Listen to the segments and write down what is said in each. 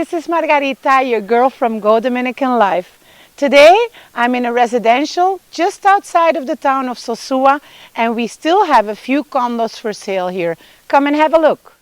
this is Margarita, your girl from Go Dominican Life. Today, I'm in a residential just outside of the town of Sosua, and we still have a few condos for sale here. Come and have a look.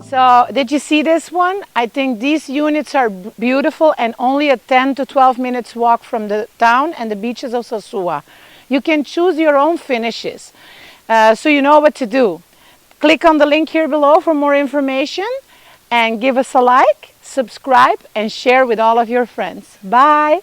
So, did you see this one? I think these units are beautiful and only a 10 to 12 minutes walk from the town and the beaches of Sosua. You can choose your own finishes, so you know what to do. Click on the link here below for more information and give us a like, subscribe, and share with all of your friends. Bye!